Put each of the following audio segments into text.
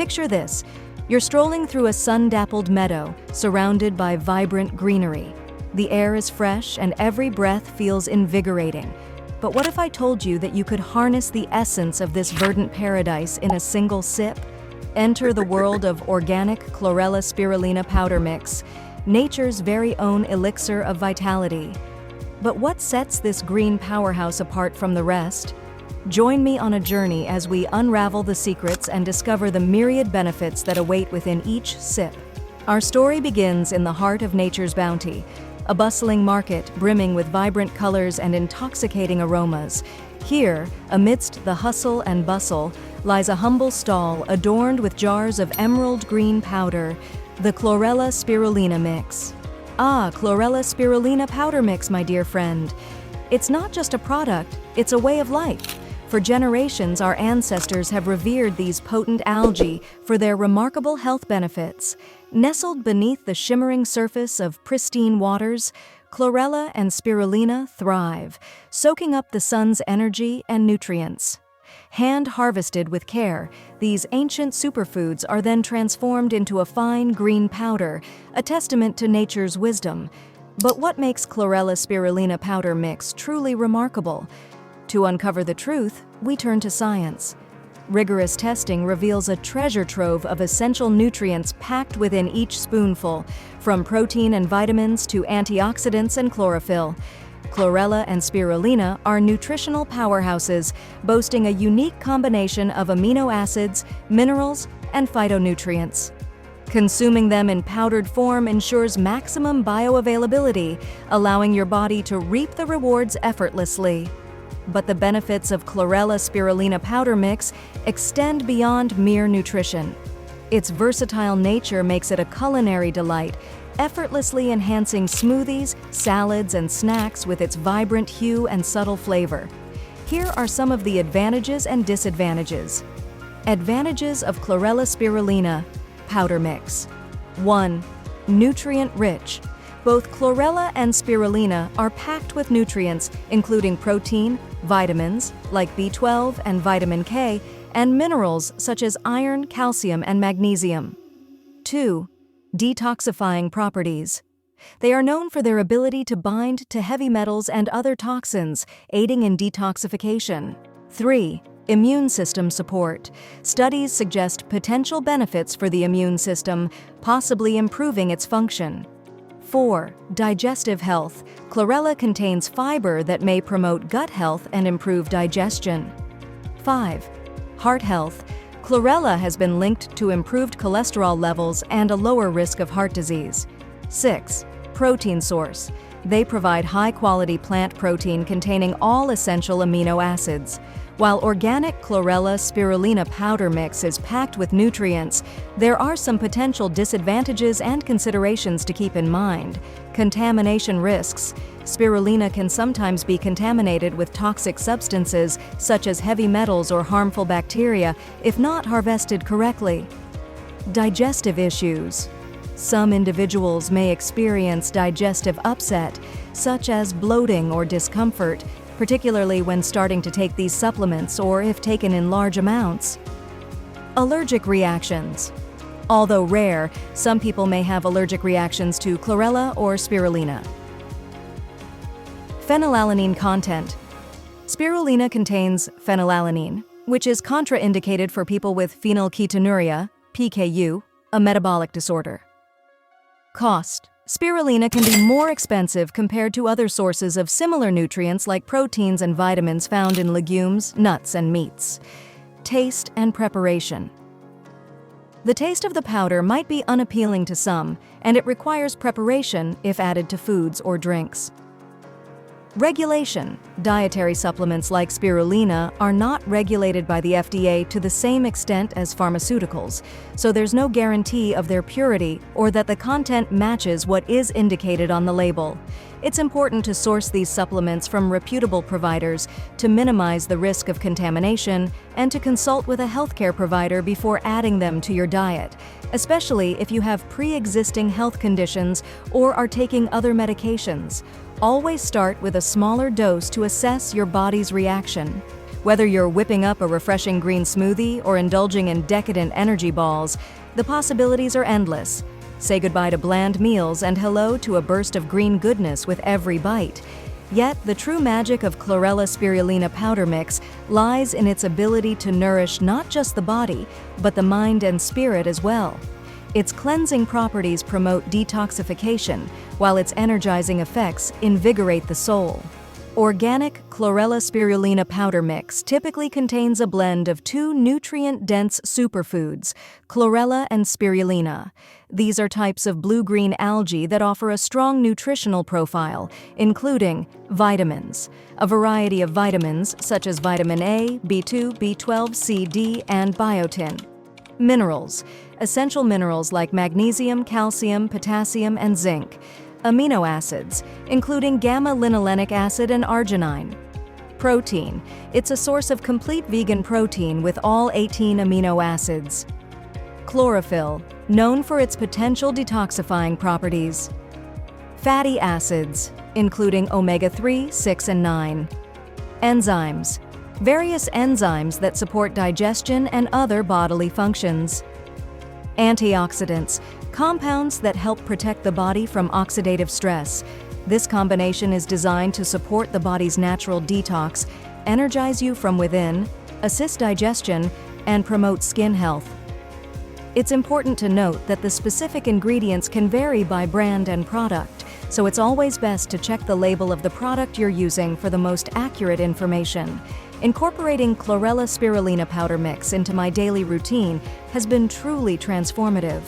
Picture this. You're strolling through a sun-dappled meadow, surrounded by vibrant greenery. The air is fresh and every breath feels invigorating. But what if I told you that you could harness the essence of this verdant paradise in a single sip? Enter the world of organic Chlorella Spirulina powder mix, nature's very own elixir of vitality. But what sets this green powerhouse apart from the rest? Join me on a journey as we unravel the secrets and discover the myriad benefits that await within each sip. Our story begins in the heart of nature's bounty, a bustling market brimming with vibrant colors and intoxicating aromas. Here, amidst the hustle and bustle, lies a humble stall adorned with jars of emerald green powder, the Chlorella Spirulina mix. Ah, Chlorella Spirulina powder mix, my dear friend. It's not just a product, it's a way of life. For generations, our ancestors have revered these potent algae for their remarkable health benefits. Nestled beneath the shimmering surface of pristine waters, Chlorella and spirulina thrive, soaking up the sun's energy and nutrients. Hand-harvested with care, these ancient superfoods are then transformed into a fine green powder, a testament to nature's wisdom. But what makes Chlorella Spirulina powder mix truly remarkable? To uncover the truth, we turn to science. Rigorous testing reveals a treasure trove of essential nutrients packed within each spoonful, from protein and vitamins to antioxidants and chlorophyll. Chlorella and spirulina are nutritional powerhouses, boasting a unique combination of amino acids, minerals, and phytonutrients. Consuming them in powdered form ensures maximum bioavailability, allowing your body to reap the rewards effortlessly. But the benefits of Chlorella Spirulina powder mix extend beyond mere nutrition. Its versatile nature makes it a culinary delight, effortlessly enhancing smoothies, salads, and snacks with its vibrant hue and subtle flavor. Here are some of the advantages and disadvantages. Advantages of Chlorella Spirulina powder mix. 1. Nutrient-rich. Both chlorella and spirulina are packed with nutrients, including protein, vitamins, like B12 and vitamin K, and minerals such as iron, calcium, and magnesium. 2. Detoxifying properties. They are known for their ability to bind to heavy metals and other toxins, aiding in detoxification. 3. Immune system support. Studies suggest potential benefits for the immune system, possibly improving its function. 4. Digestive health. Chlorella contains fiber that may promote gut health and improve digestion. 5. Heart health. Chlorella has been linked to improved cholesterol levels and a lower risk of heart disease. 6. Protein source. They provide high-quality plant protein containing all essential amino acids. While organic Chlorella Spirulina powder mix is packed with nutrients, there are some potential disadvantages and considerations to keep in mind. Contamination risks. Spirulina can sometimes be contaminated with toxic substances such as heavy metals or harmful bacteria if not harvested correctly. Digestive issues. Some individuals may experience digestive upset, such as bloating or discomfort, particularly when starting to take these supplements or if taken in large amounts. Allergic reactions. Although rare, some people may have allergic reactions to chlorella or spirulina. Phenylalanine content. Spirulina contains phenylalanine, which is contraindicated for people with phenylketonuria, PKU, a metabolic disorder. Cost. Spirulina can be more expensive compared to other sources of similar nutrients like proteins and vitamins found in legumes, nuts, and meats. Taste and preparation. The taste of the powder might be unappealing to some, and it requires preparation if added to foods or drinks. Regulation. Dietary supplements like spirulina are not regulated by the FDA to the same extent as pharmaceuticals, so there's no guarantee of their purity or that the content matches what is indicated on the label. It's important to source these supplements from reputable providers to minimize the risk of contamination and to consult with a healthcare provider before adding them to your diet, especially if you have pre-existing health conditions or are taking other medications. Always start with a smaller dose to assess your body's reaction. Whether you're whipping up a refreshing green smoothie or indulging in decadent energy balls, the possibilities are endless. Say goodbye to bland meals and hello to a burst of green goodness with every bite. Yet, the true magic of Chlorella Spirulina powder mix lies in its ability to nourish not just the body, but the mind and spirit as well. Its cleansing properties promote detoxification, while its energizing effects invigorate the soul. Organic Chlorella Spirulina powder mix typically contains a blend of two nutrient-dense superfoods, chlorella and spirulina. These are types of blue-green algae that offer a strong nutritional profile, including vitamins. A variety of vitamins, such as vitamin A, B2, B12, C, D, and biotin. Minerals. Essential minerals like magnesium, calcium, potassium, and zinc. Amino acids, including gamma-linolenic acid and arginine. Protein. It's a source of complete vegan protein with all 18 amino acids. Chlorophyll, known for its potential detoxifying properties. Fatty acids, including omega-3, 6, and 9. Enzymes. Various enzymes that support digestion and other bodily functions. Antioxidants, compounds that help protect the body from oxidative stress. This combination is designed to support the body's natural detox, energize you from within, assist digestion, and promote skin health. It's important to note that the specific ingredients can vary by brand and product, so it's always best to check the label of the product you're using for the most accurate information. Incorporating Chlorella Spirulina powder mix into my daily routine has been truly transformative.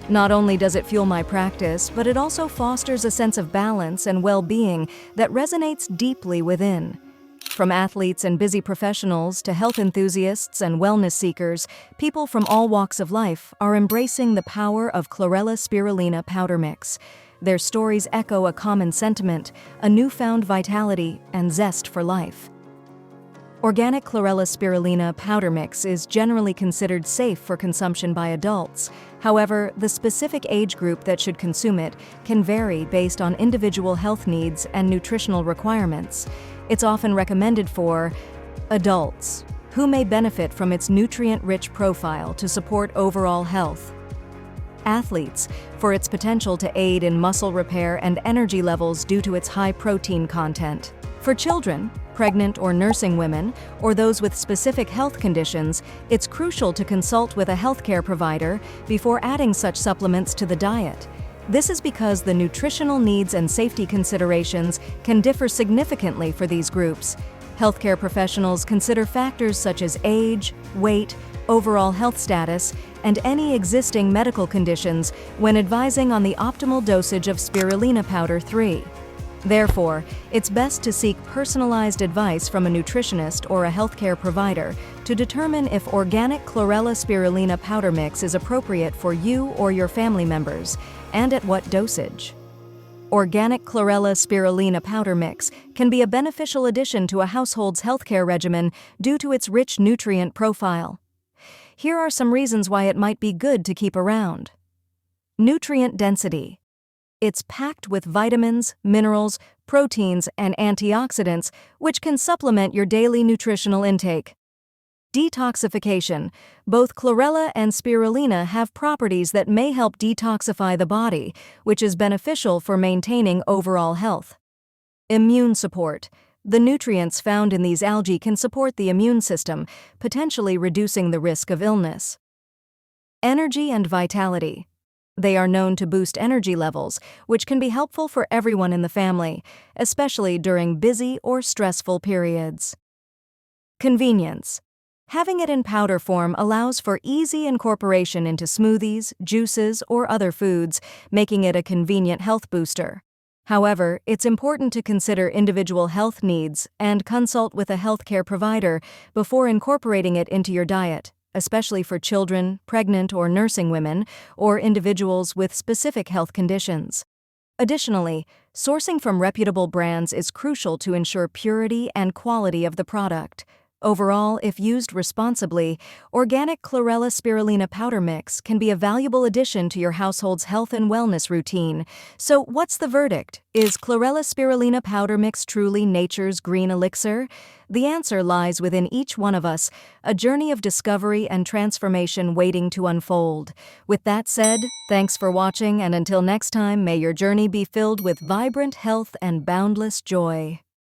Not only does it fuel my practice, but it also fosters a sense of balance and well-being that resonates deeply within. From athletes and busy professionals to health enthusiasts and wellness seekers, people from all walks of life are embracing the power of Chlorella Spirulina powder mix. Their stories echo a common sentiment, a newfound vitality and zest for life. Organic Chlorella Spirulina powder mix is generally considered safe for consumption by adults. However, the specific age group that should consume it can vary based on individual health needs and nutritional requirements. It's often recommended for adults, who may benefit from its nutrient-rich profile to support overall health. Athletes, for its potential to aid in muscle repair and energy levels due to its high protein content. For children, pregnant or nursing women, or those with specific health conditions, it's crucial to consult with a healthcare provider before adding such supplements to the diet. This is because the nutritional needs and safety considerations can differ significantly for these groups. Healthcare professionals consider factors such as age, weight, overall health status, and any existing medical conditions when advising on the optimal dosage of spirulina powder 3. Therefore, it's best to seek personalized advice from a nutritionist or a healthcare provider to determine if organic Chlorella Spirulina powder mix is appropriate for you or your family members, and at what dosage. Organic Chlorella Spirulina powder mix can be a beneficial addition to a household's healthcare regimen due to its rich nutrient profile. Here are some reasons why it might be good to keep around. Nutrient density. It's packed with vitamins, minerals, proteins, and antioxidants, which can supplement your daily nutritional intake. Detoxification. Both chlorella and spirulina have properties that may help detoxify the body, which is beneficial for maintaining overall health. Immune support. The nutrients found in these algae can support the immune system, potentially reducing the risk of illness. Energy and vitality. They are known to boost energy levels, which can be helpful for everyone in the family, especially during busy or stressful periods. Convenience. Having it in powder form allows for easy incorporation into smoothies, juices, or other foods, making it a convenient health booster. However, it's important to consider individual health needs and consult with a healthcare provider before incorporating it into your diet, especially for children, pregnant or nursing women, or individuals with specific health conditions. Additionally, sourcing from reputable brands is crucial to ensure purity and quality of the product. Overall, if used responsibly, organic Chlorella Spirulina powder mix can be a valuable addition to your household's health and wellness routine. So, what's the verdict? Is Chlorella Spirulina powder mix truly nature's green elixir? The answer lies within each one of us, a journey of discovery and transformation waiting to unfold. With that said, thanks for watching, and until next time, may your journey be filled with vibrant health and boundless joy.